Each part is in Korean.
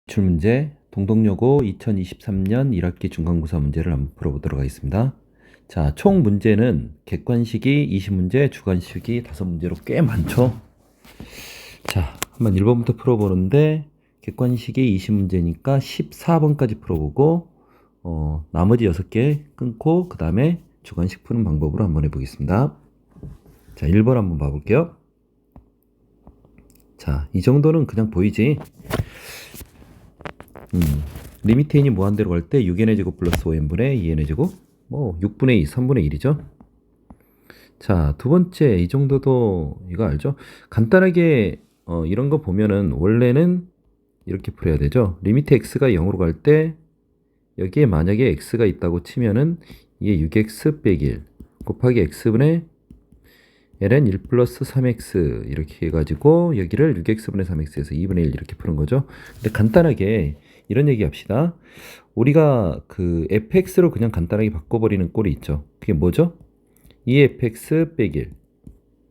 기출문제 동덕여고 2023년 1학기 중간고사 문제를 한번 풀어보도록 하겠습니다. 자, 총 문제는 객관식이 20문제, 주관식이 5문제로 꽤 많죠? 자, 한번 1번부터 풀어보는데 객관식이 20문제니까 14번까지 풀어보고 나머지 6개 끊고 그 다음에 주관식 푸는 방법으로 한번 해보겠습니다. 자, 1번 한번 봐볼게요. 자, 이 정도는 그냥 보이지? 리미트 n이 무한대로 갈 때 6n의 제곱 플러스 5n분의 2n의 제곱 6분의 2, 3분의 1이죠. 자, 두 번째 이 정도도 이거 알죠? 간단하게 이런 거 보면은 원래는 이렇게 풀어야 되죠. 리미트 x가 0으로 갈 때 여기에 만약에 x가 있다고 치면은 이게 6x 빼기 1 곱하기 x분의 ln 1 플러스 3x 이렇게 해가지고 여기를 6x분의 3x에서 2분의 1 이렇게 푸는 거죠. 근데 간단하게 이런 얘기 합시다. 우리가 그 fx로 그냥 간단하게 바꿔버리는 꼴이 있죠. 그게 뭐죠? 2fx 빼기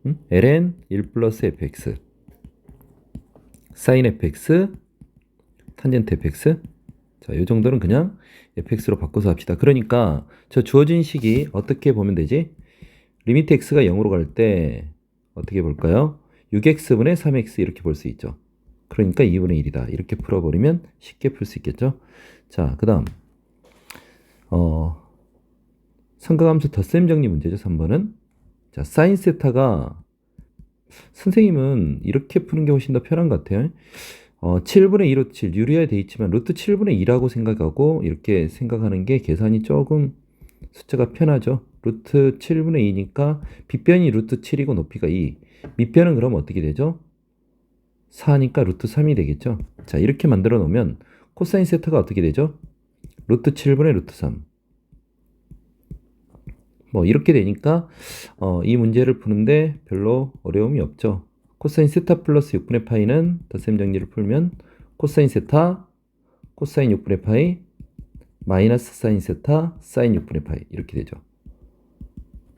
1 ln 1 플러스 fx sin fx 탄젠트 fx. 자, 이 정도는 그냥 fx로 바꿔서 합시다. 그러니까 저 주어진 식이 어떻게 보면 되지? 리미트 x가 0으로 갈 때 어떻게 볼까요? 6x분의 3x 이렇게 볼 수 있죠. 그러니까 2분의 1이다. 이렇게 풀어버리면 쉽게 풀 수 있겠죠. 자, 그 다음 삼각함수 덧셈 정리 문제죠. 3번은 자, 사인 세타가 선생님은 이렇게 푸는 게 훨씬 더 편한 것 같아요. 7분의 2 루트 7 유리화에 돼 있지만 루트 7분의 2라고 생각하고 이렇게 생각하는 게 계산이 조금 숫자가 편하죠. 루트 7분의 2니까 빗변이 루트 7이고 높이가 2. 밑변은 그럼 어떻게 되죠? 4니까 루트 3이 되겠죠. 자, 이렇게 만들어 놓으면 코사인 세타가 어떻게 되죠? 루트 7분의 루트 3. 이렇게 되니까 이 문제를 푸는데 별로 어려움이 없죠. 코사인 세타 플러스 6분의 파이는 덧셈 정리를 풀면 코사인 세타 코사인 6분의 파이 마이너스 사인 세타 사인 6분의 파이 이렇게 되죠.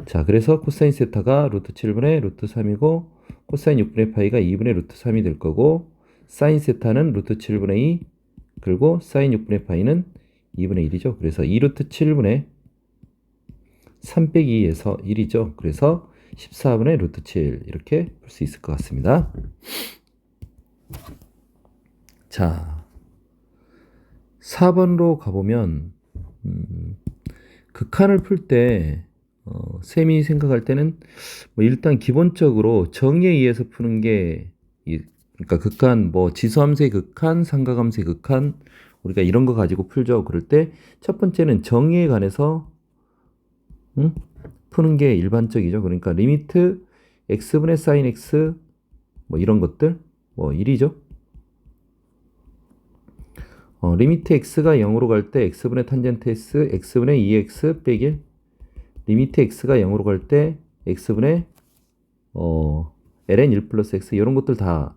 자, 그래서 코사인 세타가 루트 7분의 루트 3이고 코사인 6분의 파이가 2분의 루트 3이 될 거고 사인 세타는 루트 7분의 2 그리고 사인 6분의 파이는 2분의 1이죠. 그래서 2루트 7분의 3 빼기 2에서 1이죠. 그래서 14분의 루트 7 이렇게 풀 수 있을 것 같습니다. 자, 4번으로 가보면 극한을 풀 때 쌤이 생각할 때는 일단 기본적으로 정의에 의해서 푸는 게 그러니까 극한 지수함수의 극한, 삼각함수의 극한 우리가 이런 거 가지고 풀죠. 그럴 때 첫 번째는 정의에 관해서 푸는 게 일반적이죠. 그러니까 리미트 x분의 sin x 이런 것들 1이죠. 리미트 x가 0으로 갈 때 x분의 탄젠트 s x분의 2x 빼기 1 리미트 x가 0으로 갈 때 x분의 ln 1 플러스 x 이런 것들 다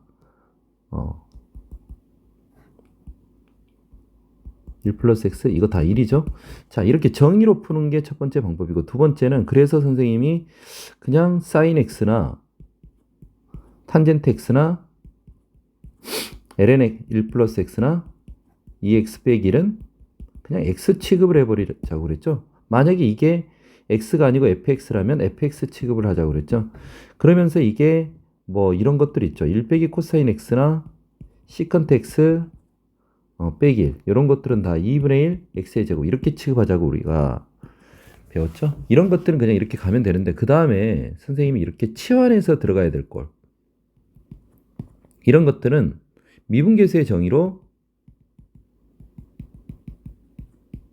1 플러스 x 이거 다 1이죠. 자, 이렇게 정의로 푸는 게 첫 번째 방법이고 두 번째는 그래서 선생님이 그냥 sin x나 탄젠트 x나 ln 1 플러스 x나 2x 빼기 1은 그냥 x 취급을 해버리자고 그랬죠. 만약에 이게 x가 아니고 fx라면 fx 취급을 하자고 그랬죠. 그러면서 이게 이런 것들 있죠. 1 빼기 코사인 x나 시컨트 x 빼기 1 이런 것들은 다 2분의 1 x의 제곱 이렇게 취급하자고 우리가 배웠죠. 이런 것들은 그냥 이렇게 가면 되는데 그 다음에 선생님이 이렇게 치환해서 들어가야 될 걸. 이런 것들은 미분계수의 정의로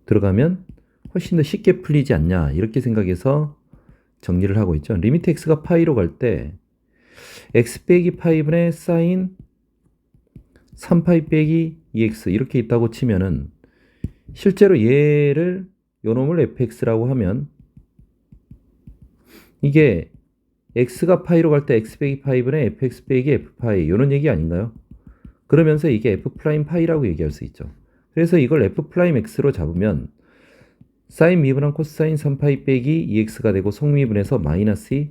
들어가면 훨씬 더 쉽게 풀리지 않냐 이렇게 생각해서 정리를 하고 있죠. 리미트 x가 파이로 갈 때 x 빼기 파이분의 사인 3파이 빼기 2x 이렇게 있다고 치면은 실제로 얘를 요놈을 fx라고 하면 이게 x가 파이로 갈 때 x 빼기 파이분의 fx 빼기 f파이 요런 얘기 아닌가요? 그러면서 이게 f 프라임 파이라고 얘기할 수 있죠. 그래서 이걸 f 프라임 x로 잡으면 사인 미분한 코사인 3파이 빼기 2x가 되고 속미분해서 마이너스 2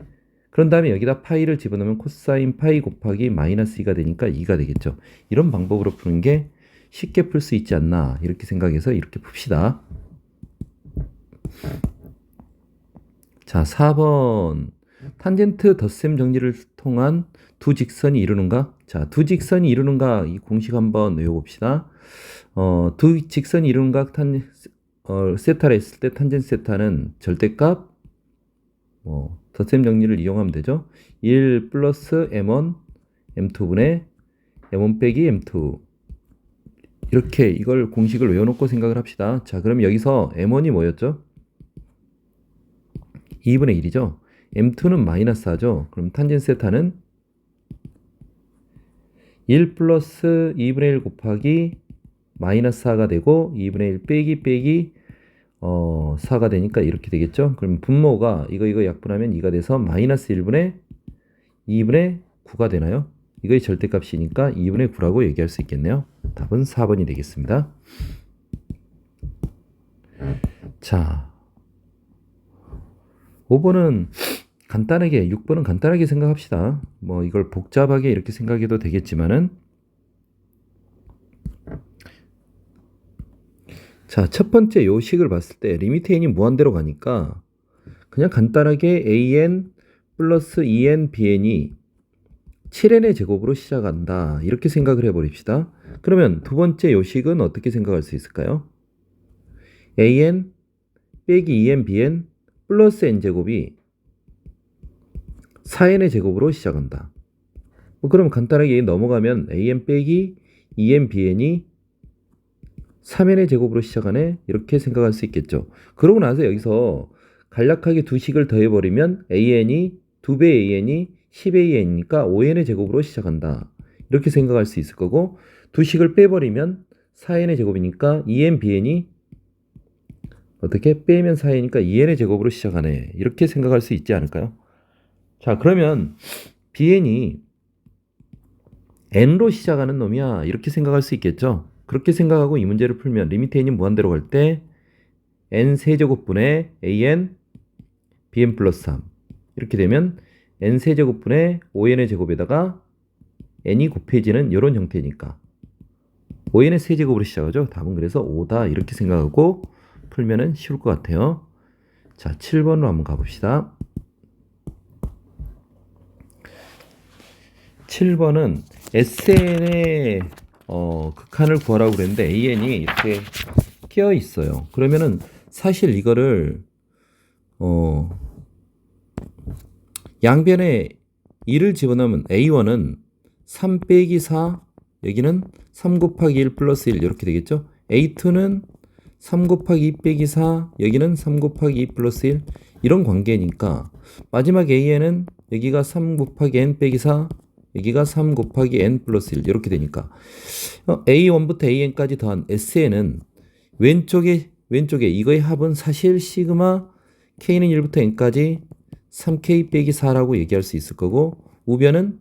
그런 다음에 여기다 파이를 집어넣으면 코사인 파이 곱하기 마이너스 2가 되니까 2가 되겠죠. 이런 방법으로 푸는 게 쉽게 풀 수 있지 않나 이렇게 생각해서 이렇게 풉시다. 자, 4번 탄젠트 덧셈 정리를 통한 두 직선이 이루는가? 자, 두 직선이 이루는가 이 공식 한번 외워봅시다. 두 직선이 이루는가 세타를 했을 때 탄젠트 세타는 절대값 덧셈 정리를 이용하면 되죠. 1 플러스 m1 m2분의 m1 빼기 m2 이렇게 이걸 공식을 외워놓고 생각을 합시다. 자, 그럼 여기서 m1이 뭐였죠? 2분의 1이죠. m2는 마이너스 4죠. 그럼 탄젠트 세타는 1 플러스 2분의 1 곱하기 마이너스 4가 되고 2분의 1 빼기 4가 되니까 이렇게 되겠죠. 그럼 분모가 이거 약분하면 2가 돼서 마이너스 1분의 2분의 9가 되나요? 이거의 절대값이니까 2분의 9라고 얘기할 수 있겠네요. 답은 4번이 되겠습니다. 자, 5번은 간단하게, 6번은 간단하게 생각합시다. 뭐 이걸 복잡하게 이렇게 생각해도 되겠지만은 자, 첫 번째 요식을 봤을 때 리미트 n이 무한대로 가니까 그냥 간단하게 an 플러스 2n bn이 7n의 제곱으로 시작한다. 이렇게 생각을 해버립시다. 그러면 두 번째 요식은 어떻게 생각할 수 있을까요? an 빼기 2n bn 플러스 n제곱이 4n의 제곱으로 시작한다. 그럼 간단하게 넘어가면 an 빼기 2n bn이 3n의 제곱으로 시작하네? 이렇게 생각할 수 있겠죠. 그러고 나서 여기서 간략하게 두 식을 더해버리면 an이 2배 an이 10an이니까 5n의 제곱으로 시작한다. 이렇게 생각할 수 있을 거고 두 식을 빼버리면 4n의 제곱이니까 2n bn이 어떻게 빼면 4n이니까 2n의 제곱으로 시작하네. 이렇게 생각할 수 있지 않을까요? 자, 그러면 bn이 n로 시작하는 놈이야. 이렇게 생각할 수 있겠죠. 그렇게 생각하고 이 문제를 풀면 리미트 n이 무한대로 갈 때 n 세제곱분의 an bn 플러스 3 이렇게 되면 n 세제곱분의 5n의 제곱에다가 n이 곱해지는 이런 형태니까 5n의 세제곱으로 시작하죠. 답은 그래서 5다 이렇게 생각하고 풀면은 쉬울 것 같아요. 자, 7번으로 한번 가봅시다. 7번은 SN의 극한을 구하라고 그랬는데 AN이 이렇게 끼어 있어요. 그러면은 사실 이거를 양변에 2를 집어넣으면 A1은 3 빼기 4 여기는 3 곱하기 1 플러스 1 이렇게 되겠죠. A2는 3 곱하기 2 빼기 4 여기는 3 곱하기 2 플러스 1 이런 관계니까 마지막 AN은 여기가 3 곱하기 n 빼기 4 여기가 3 곱하기 n 플러스 1 이렇게 되니까 A1부터 AN까지 더한 SN은 왼쪽에 이거의 합은 사실 시그마 K는 1부터 N까지 3K 빼기 4라고 얘기할 수 있을 거고 우변은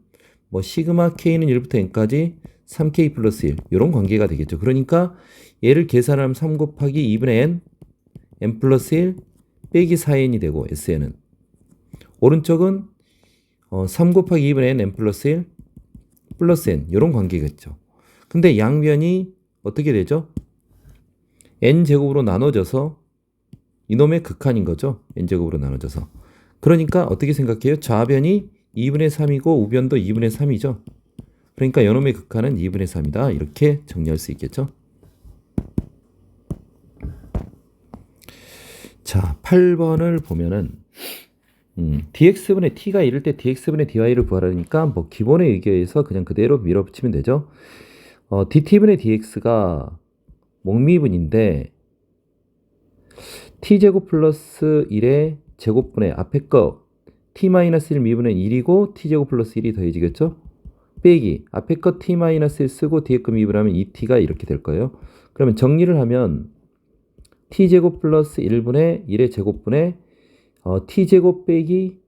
뭐 시그마 K는 1부터 N까지 3K 플러스 1 이런 관계가 되겠죠. 그러니까 얘를 계산하면 3 곱하기 2분의 N N 플러스 1 빼기 4N이 되고 SN은 오른쪽은 3 곱하기 2분의 N 플러스 1 플러스 N 이런 관계겠죠. 근데 양변이 어떻게 되죠? N제곱으로 나눠져서 이놈의 극한인 거죠. N제곱으로 나눠져서. 그러니까 어떻게 생각해요? 좌변이 2분의 3이고 우변도 2분의 3이죠. 그러니까 이놈의 극한은 2분의 3이다. 이렇게 정리할 수 있겠죠. 자, 8번을 보면은 dx분의 t가 이럴 때 dx분의 dy를 구하라니까 뭐 기본에 의거해서 그냥 그대로 밀어붙이면 되죠. dt분의 dx가 목미분인데 t제곱 플러스 1의 제곱분의 앞에 거 t-1 미분은 1이고 t제곱 플러스 1이 더해지겠죠. 빼기 앞에 거 t-1 쓰고 뒤에 거 미분하면 2t가 이렇게 될 거예요. 그러면 정리를 하면 t제곱 플러스 1분의 1의 제곱분의 t제곱 빼기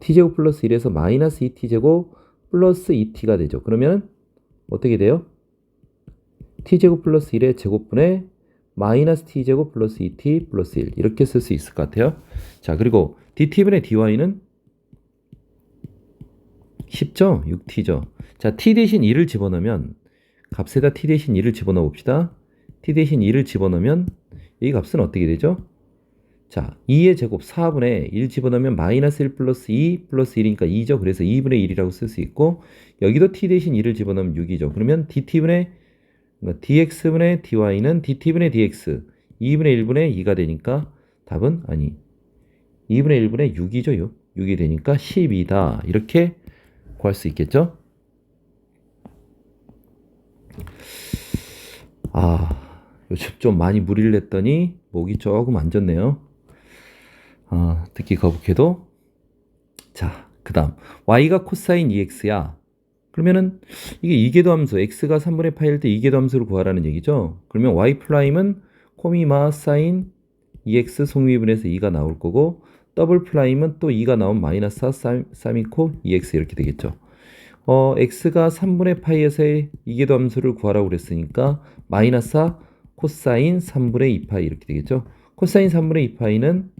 t제곱 플러스 1에서 마이너스 2t제곱 플러스 2t가 되죠. 그러면 어떻게 돼요? t제곱 플러스 1의 제곱분의 마이너스 t제곱 플러스 2t 플러스 1 이렇게 쓸 수 있을 것 같아요. 자, 그리고 dt분의 dy는 쉽죠? 6t죠. 자, t 대신 2를 집어넣으면 값에다 t 대신 2를 집어넣어 봅시다. t 대신 2를 집어넣으면 이 값은 어떻게 되죠? 자, 2의 제곱 4분의 1 집어넣으면 마이너스 1 플러스 2 플러스 1이니까 2죠. 그래서 2분의 1이라고 쓸 수 있고 여기도 t 대신 2를 집어넣으면 6이죠. 그러면 dt분의 그러니까 dx분의 dy는 dt분의 dx 2분의 1분의 2가 되니까 답은 아니 2분의 1분의 6이죠. 6이 되니까 12다. 이렇게 구할 수 있겠죠? 요즘 좀 많이 무리를 했더니 목이 조금 안 좋네요. 듣기 거북해도. 자, 그 다음 y가 코사인 2x야. 그러면은 이게 이계도함수 x가 3분의 파일 때 이계도함수를 구하라는 얘기죠. 그러면 y 프라임은 코미마 사인 2x 송위분에서 2가 나올 거고 더블 프라임은 또 2가 나온 마이너스 4 사미코 2x 이렇게 되겠죠. x가 3분의 파이에서의 이계도함수를 구하라고 그랬으니까 마이너스 4 코사인 3분의 2파이 이렇게 되겠죠. 코사인 3분의 2파이는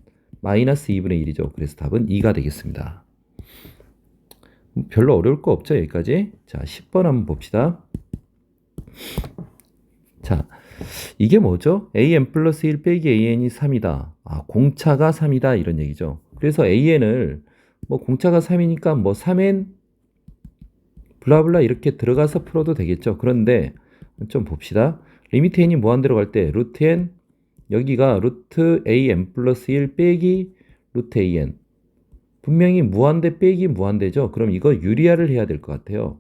마이너스 2분의 1이죠. 그래서 답은 2가 되겠습니다. 별로 어려울 거 없죠, 여기까지. 자, 10번 한번 봅시다. 자, 이게 뭐죠? an 플러스 1 빼기 an이 3이다. 공차가 3이다 이런 얘기죠. 그래서 an을 뭐 공차가 3이니까 뭐 3n 블라블라 이렇게 들어가서 풀어도 되겠죠. 그런데 좀 봅시다. 리미트 n이 무한대로 갈 때 루트 n 여기가 루트 an 플러스 1 빼기 루트 an 분명히 무한대 빼기 무한대죠. 그럼 이거 유리화를 해야 될 것 같아요.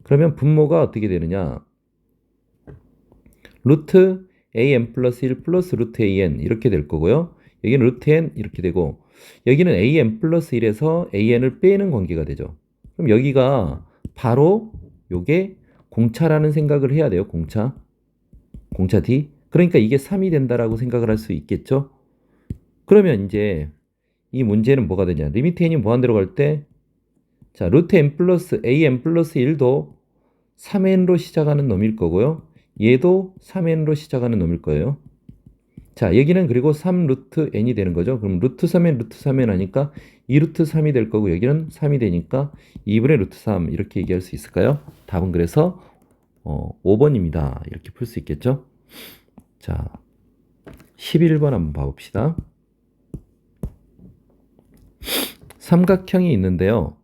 그러면 분모가 어떻게 되느냐? 루트 an 플러스 1 플러스 루트 an 이렇게 될 거고요. 여기는 루트 n 이렇게 되고 여기는 an 플러스 1에서 an을 빼는 관계가 되죠. 그럼 여기가 바로 요게 공차라는 생각을 해야 돼요. 공차 D. 그러니까 이게 3이 된다라고 생각을 할 수 있겠죠. 그러면 이제 이 문제는 뭐가 되냐? 리미트 n이 무한대로 갈 때 자, 루트 n 플러스 an 플러스 1도 3n로 시작하는 놈일 거고요. 얘도 3n로 시작하는 놈일 거예요. 자, 여기는 그리고 3 루트 n이 되는 거죠. 그럼 루트 3n 루트 3n 하니까 2 루트 3이 될 거고 여기는 3이 되니까 2분의 루트 3 이렇게 얘기할 수 있을까요? 답은 그래서 5번입니다. 이렇게 풀 수 있겠죠? 자, 11번 한번 봐봅시다. 삼각형이 있는데요.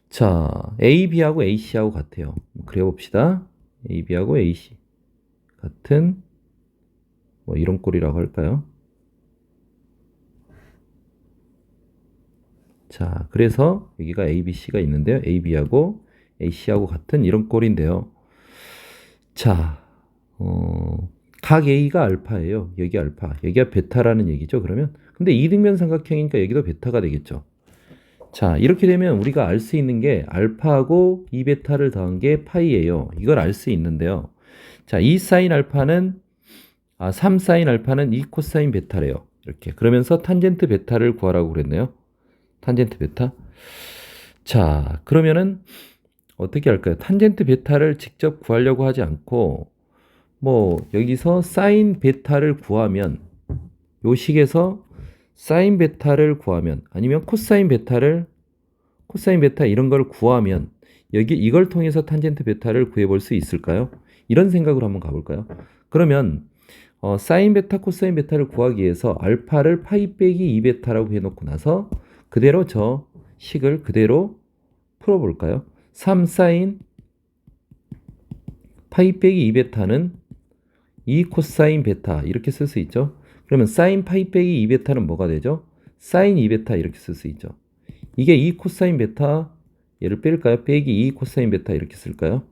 자, AB하고 AC하고 같아요. 그려봅시다. AB하고 AC 같은 뭐 이런 꼴이라고 할까요? 자, 그래서 여기가 ABC가 있는데요. AB하고 AC하고 같은 이런 꼴인데요. 자, 각 A가 알파예요. 여기 알파, 여기가 베타라는 얘기죠. 그러면 근데 이등변 삼각형이니까 여기도 베타가 되겠죠. 자, 이렇게 되면 우리가 알 수 있는 게 알파하고 2베타를 더한 게 파이예요. 이걸 알 수 있는데요. 자, 2 사인 알파는 3 사인 알파는 2 코사인 베타래요. 이렇게. 그러면서 탄젠트 베타를 구하라고 그랬네요. 탄젠트 베타. 자, 그러면은 어떻게 할까요? 탄젠트 베타를 직접 구하려고 하지 않고 뭐 여기서 사인 베타를 구하면 요 식에서 사인 베타를 구하면 아니면 코사인 베타 이런 걸 구하면 여기 이걸 통해서 탄젠트 베타를 구해볼 수 있을까요? 이런 생각으로 한번 가볼까요? 그러면 사인 베타, 코사인 베타를 구하기 위해서 알파를 파이 빼기 2베타라고 해놓고 나서 그대로 저 식을 그대로 풀어볼까요? 3 사인 파이 빼기 2베타는 2 코사인 베타 이렇게 쓸 수 있죠. 그러면 사인 파이 빼기 2베타는 뭐가 되죠? 사인 2베타 이렇게 쓸 수 있죠. 이게 2 코사인 베타 얘를 뺄까요? 빼기 2 코사인 베타 이렇게 쓸까요?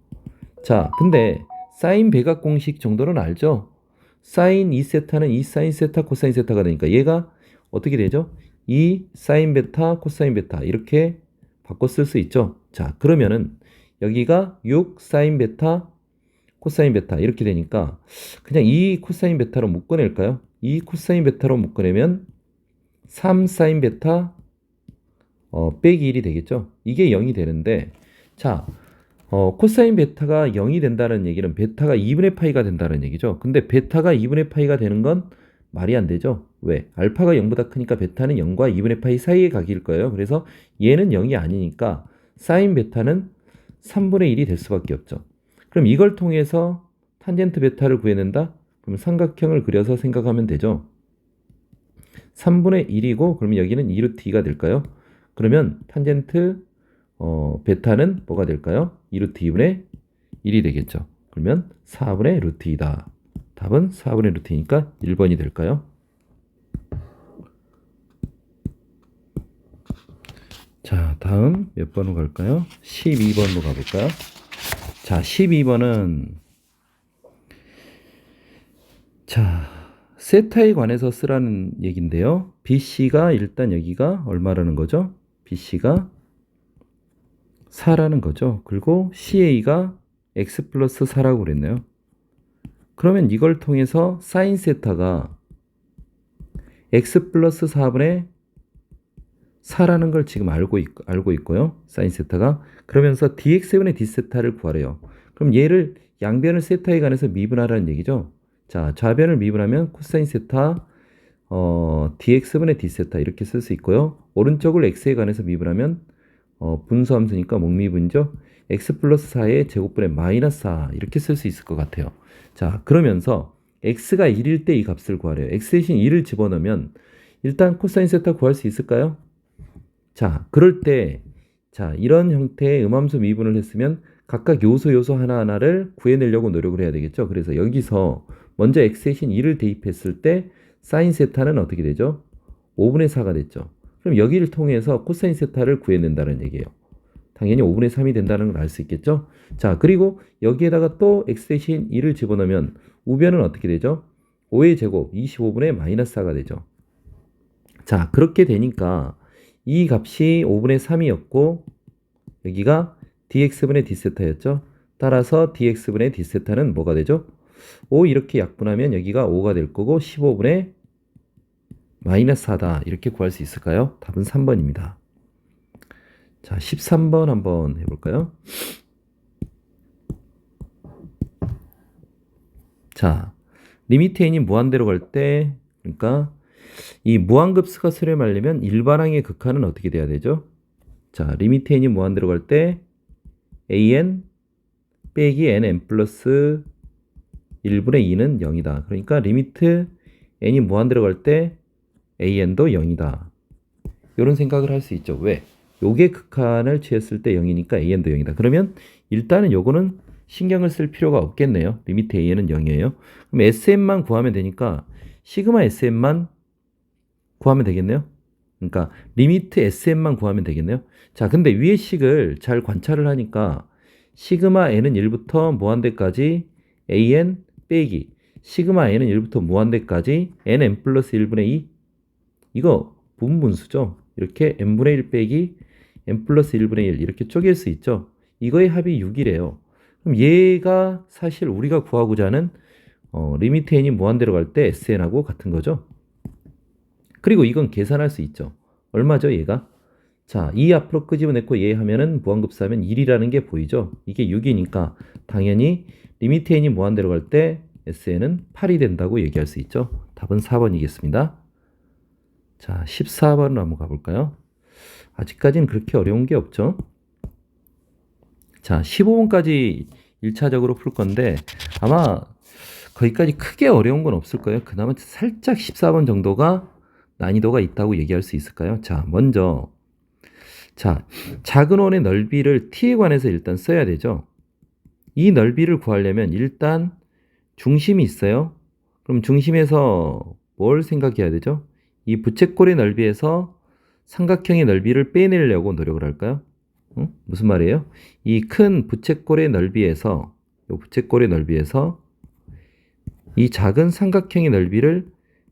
자, 근데 사인 배각 공식 정도는 알죠? 사인 2세타는 2 사인 세타 코사인 세타가 되니까 얘가 어떻게 되죠? 2 사인 베타 코사인 베타 이렇게 바꿔 쓸 수 있죠. 자, 그러면은 여기가 6 사인 베타 코사인 베타 이렇게 되니까 그냥 2 코사인 베타로 묶어낼까요? 2 코사인 베타로 묶어내면 3 사인 베타 빼기 1이 되겠죠. 이게 0이 되는데 자, 코사인 베타가 0이 된다는 얘기는 베타가 2분의 파이가 된다는 얘기죠. 근데 베타가 2분의 파이가 되는 건 말이 안 되죠. 왜? 알파가 0보다 크니까 베타는 0과 2분의 파이 사이의 각일 거예요. 그래서 얘는 0이 아니니까 사인 베타는 3분의 1이 될 수밖에 없죠. 그럼 이걸 통해서 탄젠트 베타를 구해낸다? 그럼 삼각형을 그려서 생각하면 되죠. 3분의 1이고 그러면 여기는 2루트 2가 될까요? 그러면 탄젠트 베타는 뭐가 될까요? 2루트 2분의 1이 되겠죠. 그러면 4분의 루트 2다. 답은 4분의 루트 2니까 1번이 될까요? 자, 다음 몇 번으로 갈까요? 12번으로 가볼까요? 자, 12번은 자, 세타에 관해서 쓰라는 얘기인데요. BC가 일단 여기가 얼마라는 거죠? BC가 4라는 거죠. 그리고 CA가 X 플러스 4라고 그랬네요. 그러면 이걸 통해서 사인 세타가 X 플러스 4분의 4라는 걸 지금 알고 있고요. 사인 세타가. 그러면서 dx분의 d세타를 구하래요. 그럼 얘를 양변을 세타에 관해서 미분하라는 얘기죠. 자, 좌변을 미분하면 코사인 세타 dx분의 d세타 이렇게 쓸 수 있고요. 오른쪽을 x에 관해서 미분하면 분수함수니까 목미분이죠. x 플러스 4의 제곱분의 마이너스 4 이렇게 쓸 수 있을 것 같아요. 자, 그러면서 x가 1일 때 이 값을 구하래요. x 대신 1을 집어넣으면 일단 코사인 세타 구할 수 있을까요? 자, 그럴 때, 자, 이런 형태의 음함수 미분을 했으면 각각 요소 하나하나를 구해내려고 노력을 해야 되겠죠. 그래서 여기서 먼저 x 대신 1을 대입했을 때 사인 세타는 어떻게 되죠? 5분의 4가 됐죠. 그럼 여기를 통해서 코사인 세타를 구해낸다는 얘기예요. 당연히 5분의 3이 된다는 걸 알 수 있겠죠. 자, 그리고 여기에다가 또 x 대신 1을 집어넣으면 우변은 어떻게 되죠? 5의 제곱 25분의 마이너스 4가 되죠. 자, 그렇게 되니까 이 값이 5분의 3이었고 여기가 dx분의 d세타였죠. 따라서 dx분의 d세타는 뭐가 되죠? 5 이렇게 약분하면 여기가 5가 될 거고 15분의 마이너스 4다. 이렇게 구할 수 있을까요? 답은 3번입니다. 자, 13번 한번 해볼까요? 자, 리미트 n이 무한대로 갈 때, 그러니까 이 무한급수가 수렴하려면 일반항의 극한은 어떻게 돼야 되죠? 자, 리미트 n이 무한대로 갈 때 an 빼기 nn 플러스 1분의 2는 0이다. 그러니까 리미트 n이 무한대로 갈 때 an도 0이다. 이런 생각을 할 수 있죠. 왜? 요게 극한을 취했을 때 0이니까 an도 0이다. 그러면 일단은 요거는 신경을 쓸 필요가 없겠네요. 리미트 an은 0이에요. 그럼 sm만 구하면 되니까 시그마 sm만 구하면 되겠네요. 그러니까 리미트 sm만 구하면 되겠네요. 자, 근데 위의 식을 잘 관찰을 하니까 시그마 n은 1부터 무한대까지 an 빼기 시그마 n은 1부터 무한대까지 nn 플러스 1분의 2 이거 부분분수죠. 이렇게 n분의 1 빼기 n 플러스 1분의 1 이렇게 쪼갤 수 있죠. 이거의 합이 6이래요. 그럼 얘가 사실 우리가 구하고자 하는 리미트 n이 무한대로 갈 때 sn하고 같은 거죠. 그리고 이건 계산할 수 있죠. 얼마죠, 얘가? 자, 2 앞으로 끄집어냈고 얘 하면은 무한급수하면 1이라는 게 보이죠? 이게 6이니까 당연히 리미트 n이 무한대로 갈 때 SN은 8이 된다고 얘기할 수 있죠. 답은 4번이겠습니다. 자, 14번으로 한번 가볼까요? 아직까지는 그렇게 어려운 게 없죠. 자, 15번까지 1차적으로 풀 건데 아마 거기까지 크게 어려운 건 없을 거예요. 그나마 살짝 14번 정도가 난이도가 있다고 얘기할 수 있을까요? 자, 먼저 자, 작은 원의 넓이를 t에 관해서 일단 써야 되죠. 이 넓이를 구하려면 일단 중심이 있어요. 그럼 중심에서 뭘 생각해야 되죠? 이 부채꼴의 넓이에서 삼각형의 넓이를 빼내려고 노력을 할까요? 무슨 말이에요? 이 큰 부채꼴의 넓이에서 이 작은 삼각형의 넓이를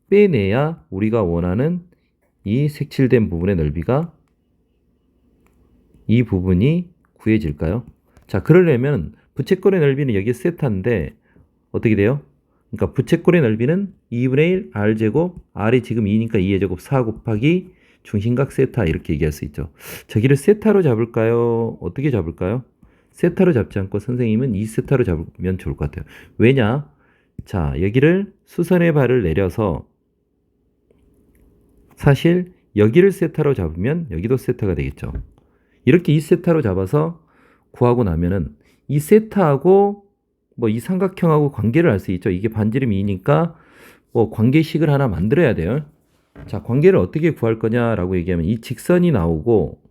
빼내야 우리가 원하는 이 색칠된 부분의 넓이가 이 부분이 구해질까요? 자, 그러려면 부채꼴의 넓이는 여기 세타인데 어떻게 돼요? 그러니까 부채꼴의 넓이는 2분의 1 r제곱, r이 지금 2니까 2의 제곱 4 곱하기 중심각 세타 이렇게 얘기할 수 있죠. 저기를 세타로 잡을까요? 어떻게 잡을까요? 세타로 잡지 않고 선생님은 2세타로 잡으면 좋을 것 같아요. 왜냐? 자, 여기를 수선의 발을 내려서 사실 여기를 세타로 잡으면 여기도 세타가 되겠죠. 이렇게 2세타로 잡아서 구하고 나면은 이 세타하고 뭐 이 삼각형하고 관계를 알 수 있죠. 이게 반지름 2니까 뭐 관계식을 하나 만들어야 돼요. 자, 관계를 어떻게 구할 거냐라고 얘기하면 이 직선이 나오고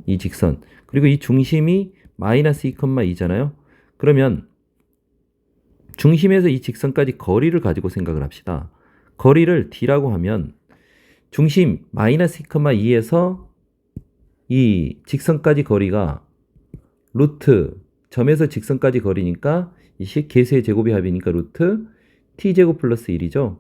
이 직선 그리고 이 중심이 마이너스 2,2잖아요. 그러면 중심에서 이 직선까지 거리를 가지고 생각을 합시다. 거리를 d라고 하면 중심 마이너스 2,2에서 이 직선까지 거리가 루트 점에서 직선까지 거리니까 이식 계수의 제곱의 합이니까 루트 t제곱 플러스 1이죠.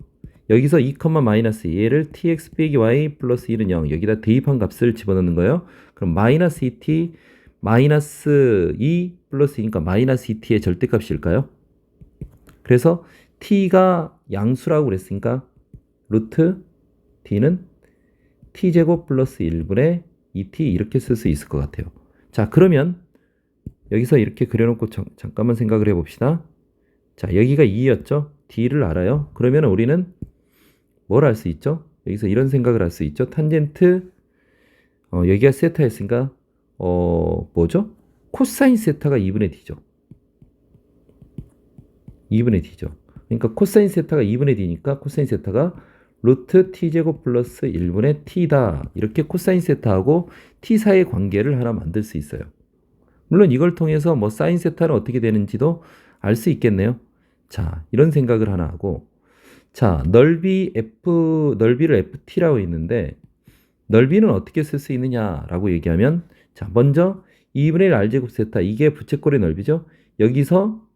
여기서 2, 마이너스 2 얘를 tx 빼기 y 플러스 1은 0 여기다 대입한 값을 집어넣는 거예요. 그럼 마이너스 2t 마이너스 2 플러스 2니까 마이너스 2t의 절대값일까요? 그래서 t가 양수라고 그랬으니까 루트 t는 t제곱 플러스 1분의 2t 이렇게 쓸 수 있을 것 같아요. 자, 그러면 여기서 이렇게 그려놓고 잠깐만 생각을 해봅시다. 자, 여기가 2였죠? d를 알아요? 그러면 우리는 뭘 알 수 있죠? 여기서 이런 생각을 할 수 있죠? 탄젠트 여기가 세타였으니까 뭐죠? 코사인 세타가 2분의 d죠. 2분의 d죠. 그러니까 코사인 세타가 2분의 d니까 코사인 세타가 루트 t제곱 플러스 1분의 t다. 이렇게 코사인 세타하고 t 사이의 관계를 하나 만들 수 있어요. 물론 이걸 통해서 뭐 사인 세타는 어떻게 되는지도 알 수 있겠네요. 자, 이런 생각을 하나 하고 자, 넓이를 ft라고 있는데 넓이는 어떻게 쓸 수 있느냐라고 얘기하면 자, 먼저 2분의 1 r제곱 세타 이게 부채꼴의 넓이죠. 여기서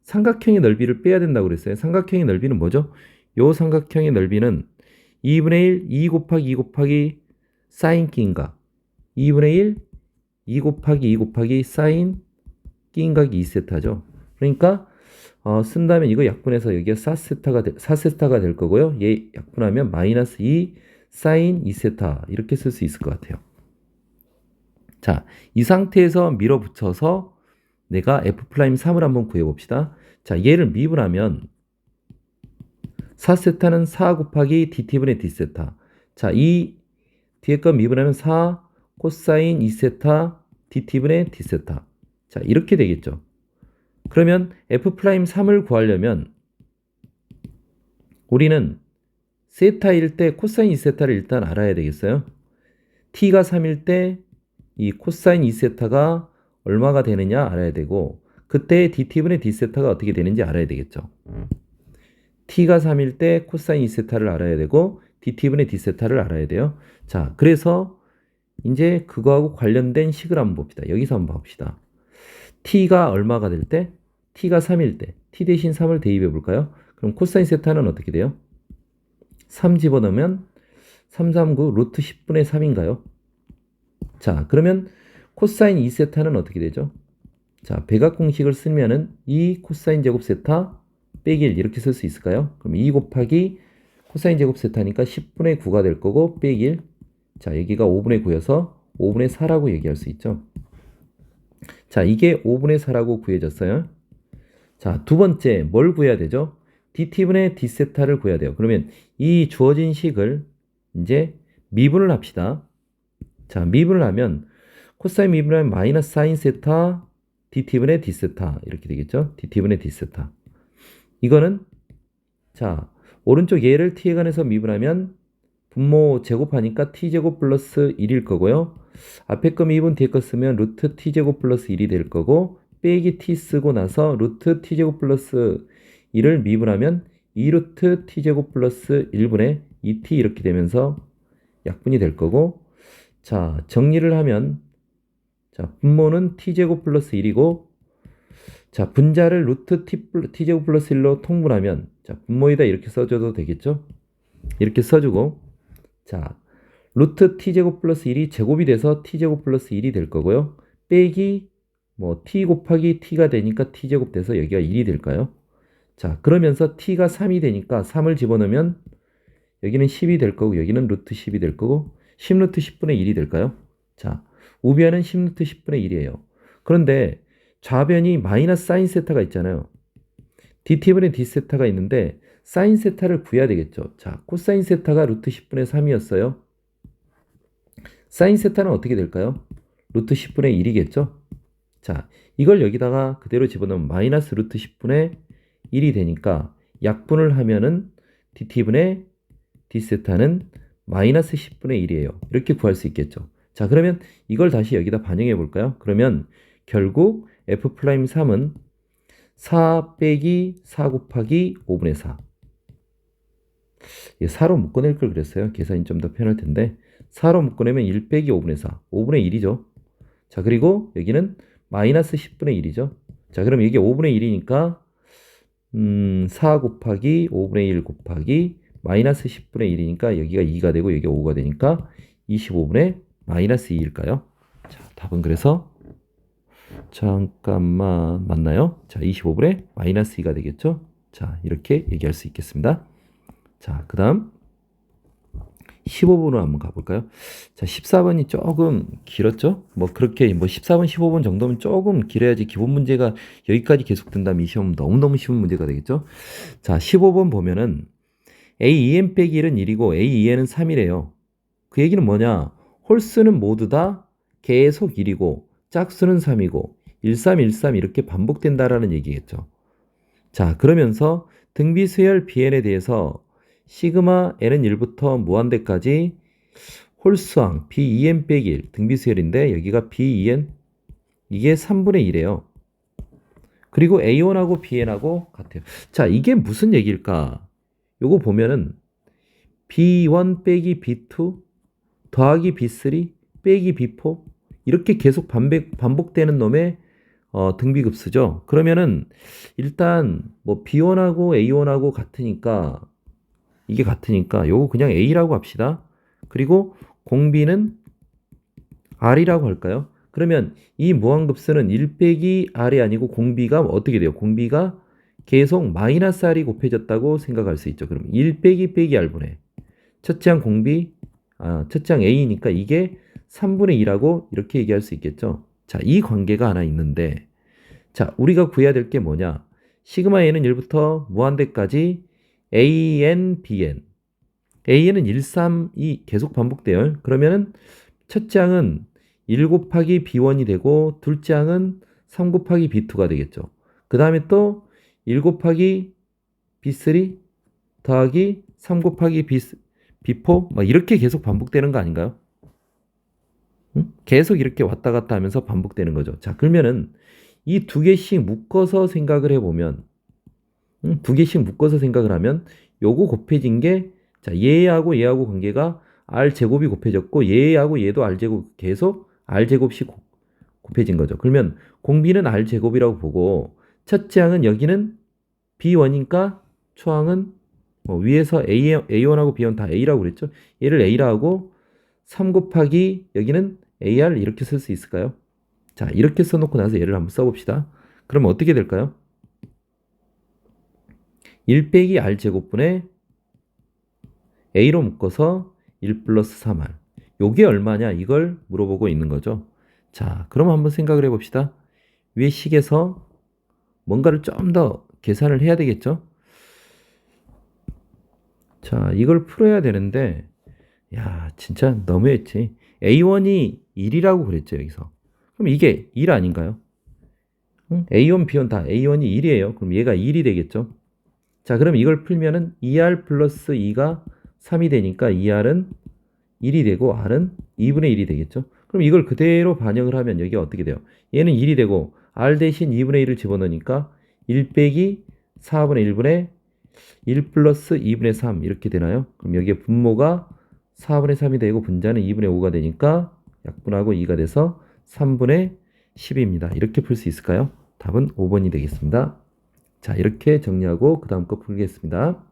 삼각형의 넓이를 빼야 된다고 그랬어요. 삼각형의 넓이는 뭐죠? 요 삼각형의 넓이는 2분의 1 2 곱하기 2 곱하기 사인 끼인각 2분의 1 2 곱하기 2 곱하기 사인 끼인각이 2세타죠. 그러니까 쓴다면 이거 약분해서 여기가 4세타가 될 거고요. 얘 약분하면 마이너스 2 사인 2세타 이렇게 쓸 수 있을 것 같아요. 자, 이 상태에서 밀어붙여서 내가 F'3을 한번 구해봅시다. 자, 얘를 미분하면 4세타는 4 곱하기 dt분의 d세타. 자, 이 뒤에 거 미분하면 4 코사인 2세타 dt분의 d세타. 자, 이렇게 되겠죠. 그러면 F'3을 구하려면 우리는 세타일 때 코사인 2세타를 일단 알아야 되겠어요. t가 3일 때 이 코사인 2세타가 얼마가 되느냐 알아야 되고 그때 dt분의 d세타가 어떻게 되는지 알아야 되겠죠. t가 3일 때 코사인 2세타를 알아야 되고 dt분의 d세타를 알아야 돼요. 자, 그래서 이제 그거하고 관련된 식을 한번 봅시다. 여기서 한번 봅시다. t가 얼마가 될 때? t가 3일 때 t 대신 3을 대입해 볼까요? 그럼 코사인 세타는 어떻게 돼요? 3 집어넣으면 3, 3, 9 루트 10분의 3인가요? 자, 그러면 코사인 2세타는 어떻게 되죠? 자, 백악 공식을 쓰면은 2 코사인 제곱 세타 빼기 1 이렇게 쓸 수 있을까요? 그럼 2 곱하기 코사인 제곱 세타니까 10분의 9가 될 거고 빼기 1. 자, 여기가 5분의 9여서 5분의 4라고 얘기할 수 있죠. 자, 이게 5분의 4라고 구해졌어요. 자, 두 번째 뭘 구해야 되죠? dt분의 d세타를 구해야 돼요. 그러면 이 주어진 식을 이제 미분을 합시다. 자, 미분을 하면 코사인 미분을 하면 마이너스 사인 세타 dt분의 d세타 이렇게 되겠죠? dt분의 d세타. 이거는 자, 오른쪽 얘를 t에 관해서 미분하면 분모 제곱하니까 t제곱 플러스 1일 거고요. 앞에 거 미분 뒤에 거 쓰면 루트 t제곱 플러스 1이 될 거고 빼기 t 쓰고 나서 루트 t제곱 플러스 1을 미분하면 2루트 t제곱 플러스 1분의 2t 이렇게 되면서 약분이 될 거고 자, 정리를 하면 자, 분모는 t제곱 플러스 1이고 자, 분자를 루트 t제곱 플러스 1로 통분하면 자, 분모에다 이렇게 써줘도 되겠죠? 이렇게 써주고 자, 루트 t제곱 플러스 1이 제곱이 돼서 t제곱 플러스 1이 될 거고요. 빼기 뭐 t 곱하기 t가 되니까 t제곱 돼서 여기가 1이 될까요? 자, 그러면서 t가 3이 되니까 3을 집어넣으면 여기는 10이 될 거고 여기는 루트 10이 될 거고 10루트 10분의 1이 될까요? 자, 우변은 10루트 10분의 1이에요. 그런데 좌변이 마이너스 사인 세타가 있잖아요. dt분의 d세타가 있는데 사인 세타를 구해야 되겠죠. 자, 코사인 세타가 루트 10분의 3이었어요. 사인 세타는 어떻게 될까요? 루트 10분의 1이겠죠. 자, 이걸 여기다가 그대로 집어넣으면 마이너스 루트 10분의 1이 되니까 약분을 하면은 dt분의 d세타는 마이너스 10분의 1이에요. 이렇게 구할 수 있겠죠. 자, 그러면 이걸 다시 여기다 반영해 볼까요? 그러면 결국 f'3은 4 빼기 4 곱하기 5분의 4. 4로 묶어낼 걸 그랬어요. 계산이 좀 더 편할 텐데 4로 묶어내면 1 빼기 5분의 4. 5분의 1이죠. 자, 그리고 여기는 마이너스 10분의 1이죠. 자, 그럼 이게 5분의 1이니까 4 곱하기 5분의 1 곱하기 마이너스 10분의 1이니까 여기가 2가 되고 여기가 5가 되니까 25분의 마이너스 2일까요? 자, 답은 그래서 잠깐만 맞나요? 자, 25분의 마이너스 2가 되겠죠? 자, 이렇게 얘기할 수 있겠습니다. 자, 그 다음 15번으로 한번 가볼까요? 자, 14번이 조금 길었죠? 뭐 그렇게 뭐 14번, 15번 정도면 조금 길어야지 기본 문제가 여기까지 계속된다면 이 시험은 너무너무 쉬운 문제가 되겠죠? 자, 15번 보면은 A2n 빼기 1은 1이고 A2n은 3이래요. 그 얘기는 뭐냐? 홀수는 모두 다 계속 1이고 짝수는 3이고 1, 3, 1, 3 이렇게 반복된다라는 얘기겠죠. 자, 그러면서 등비수열 bn에 대해서 시그마 n은 1부터 무한대까지 홀수항 b2n 빼기 1 등비수열인데 여기가 b2n 이게 3분의 1이에요. 그리고 a1하고 bn하고 같아요. 자, 이게 무슨 얘기일까? 요거 보면은 b1 빼기 b2 더하기 b3 빼기 b4 이렇게 계속 반복되는 놈의 등비급수죠. 그러면은 일단 뭐 b1하고 a1하고 같으니까 이게 같으니까 요거 그냥 a라고 합시다. 그리고 공비는 r이라고 할까요? 그러면 이 무한급수는 1 빼기 r이 아니고 공비가 어떻게 돼요? 공비가 계속 마이너스 r이 곱해졌다고 생각할 수 있죠. 그럼 1 빼기 빼기 r분의 첫째 항 공비, 첫째 항 a니까 이게 3분의 2라고 이렇게 얘기할 수 있겠죠. 자, 이 관계가 하나 있는데 자, 우리가 구해야 될 게 뭐냐? 시그마 n은 1부터 무한대까지 an, bn. an은 1, 3이 계속 반복돼요. 그러면은 첫째 항은 1 곱하기 b1이 되고 둘째 항은 3 곱하기 b2가 되겠죠. 그 다음에 또 1 곱하기 b3 더하기 3 곱하기 b4 막 이렇게 계속 반복되는 거 아닌가요? 응? 계속 이렇게 왔다 갔다 하면서 반복되는 거죠. 자, 그러면은 이 두 개씩 묶어서 생각을 해보면 두 개씩 묶어서 생각을 하면 요거 곱해진 게 자, 얘하고 관계가 r제곱이 곱해졌고 얘하고 얘도 r제곱 계속 r제곱씩 곱해진 거죠. 그러면 공비는 r제곱이라고 보고 첫째 항은 여기는 b1이니까 초항은 위에서 a1하고 b1 다 a라고 그랬죠. 얘를 a라 하고 3 곱하기 여기는 ar 이렇게 쓸 수 있을까요? 자, 이렇게 써놓고 나서 얘를 한번 써봅시다. 그러면 어떻게 될까요? 1 빼기 r제곱분의 a로 묶어서 1 플러스 3r. 요게 얼마냐? 이걸 물어보고 있는 거죠. 자, 그럼 한번 생각을 해봅시다. 위에 식에서 뭔가를 좀 더 계산을 해야 되겠죠? 자, 이걸 풀어야 되는데 야, 진짜 너무했지. a1이 1이라고 그랬죠, 여기서. 그럼 이게 1 아닌가요? 응? a1, b1 다 a1이 1이에요. 그럼 얘가 1이 되겠죠? 자, 그럼 이걸 풀면은 2r 플러스 2가 3이 되니까 2r은 1이 되고 r은 2분의 1이 되겠죠? 그럼 이걸 그대로 반영을 하면 여기가 어떻게 돼요? 얘는 1이 되고 r 대신 2분의 1을 집어넣으니까 1 빼기 4분의 1분의 1 플러스 2분의 3 이렇게 되나요? 그럼 여기에 분모가 4분의 3이 되고 분자는 2분의 5가 되니까 약분하고 2가 돼서 3분의 10입니다. 이렇게 풀 수 있을까요? 답은 5번이 되겠습니다. 자, 이렇게 정리하고 그 다음 거 풀겠습니다.